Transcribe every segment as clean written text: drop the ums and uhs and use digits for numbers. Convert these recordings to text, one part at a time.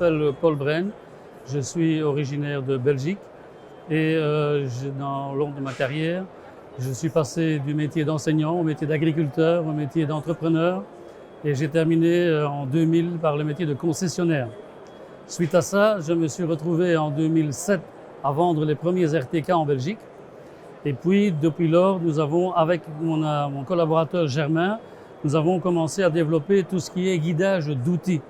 m'appelle Paul Brenne, je suis originaire de Belgique et dans long de ma carrière, je suis passé du métier d'enseignant au métier d'agriculteur, au métier d'entrepreneur et j'ai terminé en 2000 par le métier de concessionnaire. Suite à ça, je me suis retrouvé en 2007 à vendre les premiers RTK en Belgique. Et puis, depuis lors, nous avons, avec mon collaborateur Germain, nous avons commencé à développer tout ce qui est guidage d'outils.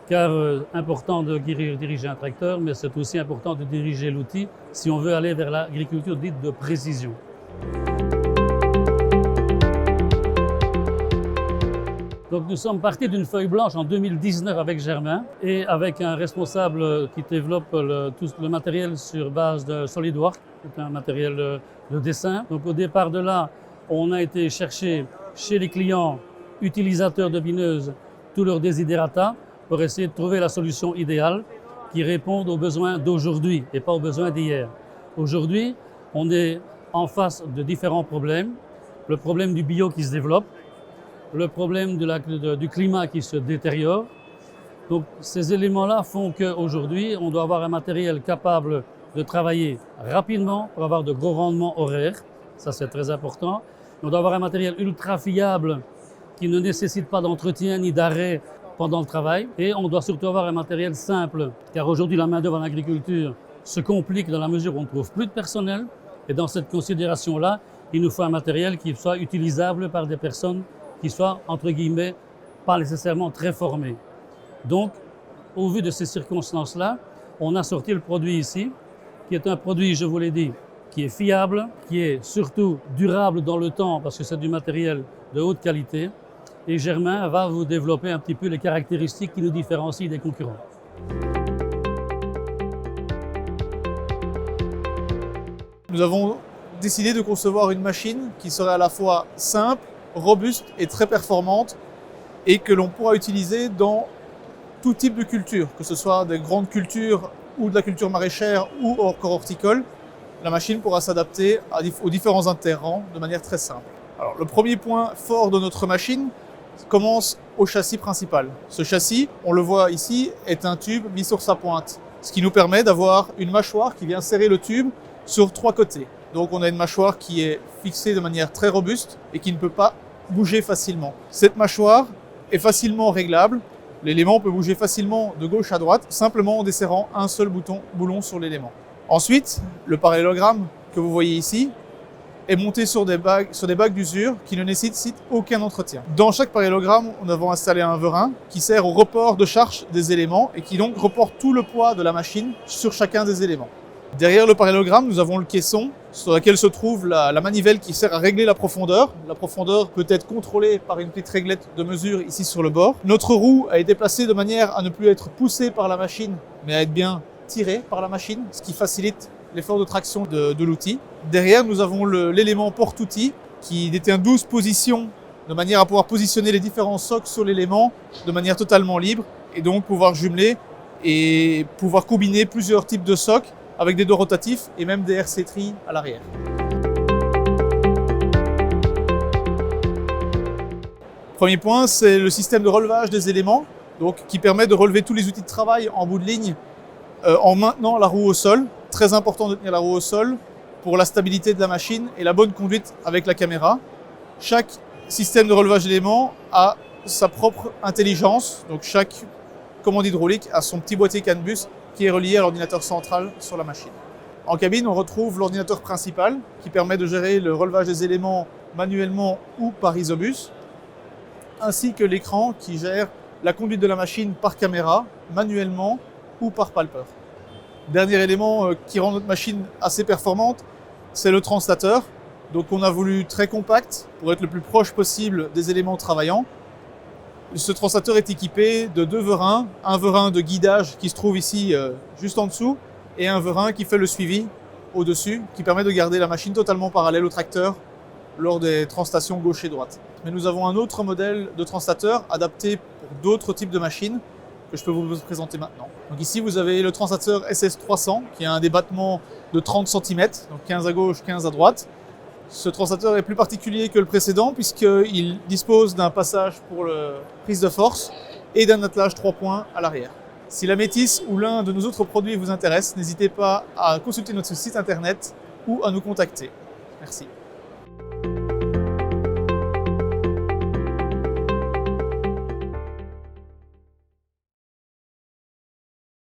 Car important de diriger un tracteur, mais c'est aussi important de diriger l'outil si on veut aller vers l'agriculture dite de précision. Donc nous sommes partis d'une feuille blanche en 2019 avec Germain et avec un responsable qui développe tout le matériel sur base de SolidWorks, c'est un matériel de dessin. Donc au départ de là, on a été chercher chez les clients utilisateurs de bineuses tous leurs desiderata pour essayer de trouver la solution idéale qui réponde aux besoins d'aujourd'hui et pas aux besoins d'hier. Aujourd'hui, on est en face de différents problèmes. Le problème du bio qui se développe, le problème du climat qui se détériore. Donc ces éléments-là font qu'aujourd'hui, on doit avoir un matériel capable de travailler rapidement pour avoir de gros rendements horaires. Ça, c'est très important. On doit avoir un matériel ultra fiable qui ne nécessite pas d'entretien ni d'arrêt pendant le travail. Et on doit surtout avoir un matériel simple, car aujourd'hui, la main-d'œuvre en agriculture se complique dans la mesure où on ne trouve plus de personnel. Et dans cette considération-là, il nous faut un matériel qui soit utilisable par des personnes qui soient, entre guillemets, pas nécessairement très formées. Donc, au vu de ces circonstances-là, on a sorti le produit ici, qui est un produit, je vous l'ai dit, qui est fiable, qui est surtout durable dans le temps, parce que c'est du matériel de haute qualité. Et Germain va vous développer un petit peu les caractéristiques qui nous différencient des concurrents. Nous avons décidé de concevoir une machine qui serait à la fois simple, robuste et très performante et que l'on pourra utiliser dans tout type de culture, que ce soit des grandes cultures ou de la culture maraîchère ou encore horticole. La machine pourra s'adapter aux différents interrants de manière très simple. Alors, le premier point fort de notre machine commence au châssis principal. Ce châssis, on le voit ici, est un tube mis sur sa pointe, ce qui nous permet d'avoir une mâchoire qui vient serrer le tube sur 3 côtés. Donc on a une mâchoire qui est fixée de manière très robuste et qui ne peut pas bouger facilement. Cette mâchoire est facilement réglable. L'élément peut bouger facilement de gauche à droite, simplement en desserrant un seul boulon sur l'élément. Ensuite, le parallélogramme que vous voyez ici est monté sur des bagues d'usure qui ne nécessitent aucun entretien. Dans chaque parallélogramme, nous avons installé un verin qui sert au report de charge des éléments et qui donc reporte tout le poids de la machine sur chacun des éléments. Derrière le parallélogramme, nous avons le caisson sur lequel se trouve la manivelle qui sert à régler la profondeur. La profondeur peut être contrôlée par une petite réglette de mesure ici sur le bord. Notre roue a été placée de manière à ne plus être poussée par la machine, mais à être bien tirée par la machine, ce qui facilite l'effort de traction de l'outil. Derrière, nous avons l'élément porte-outil qui détient 12 positions de manière à pouvoir positionner les différents socles sur l'élément de manière totalement libre et donc pouvoir jumeler et pouvoir combiner plusieurs types de socles avec des dos rotatifs et même des RC-Tri à l'arrière. Premier point, c'est le système de relevage des éléments, donc qui permet de relever tous les outils de travail en bout de ligne en maintenant la roue au sol. Très important de tenir la roue au sol pour la stabilité de la machine et la bonne conduite avec la caméra. Chaque système de relevage d'éléments a sa propre intelligence, donc chaque commande hydraulique a son petit boîtier CAN-bus qui est relié à l'ordinateur central sur la machine. En cabine, on retrouve l'ordinateur principal qui permet de gérer le relevage des éléments manuellement ou par isobus, ainsi que l'écran qui gère la conduite de la machine par caméra, manuellement ou par palpeur. Dernier élément qui rend notre machine assez performante, c'est le translateur. Donc on a voulu très compact pour être le plus proche possible des éléments travaillants. Ce translateur est équipé de 2 verins, un verin de guidage qui se trouve ici juste en dessous et un verin qui fait le suivi au-dessus, qui permet de garder la machine totalement parallèle au tracteur lors des translations gauche et droite. Mais nous avons un autre modèle de translateur adapté pour d'autres types de machines que je peux vous présenter maintenant. Donc ici vous avez le translateur SS300 qui a un débattement de 30 cm, donc 15 à gauche, 15 à droite. Ce translateur est plus particulier que le précédent puisqu'il dispose d'un passage pour la prise de force et d'un attelage 3 points à l'arrière. Si la métisse ou l'un de nos autres produits vous intéresse, n'hésitez pas à consulter notre site internet ou à nous contacter. Merci.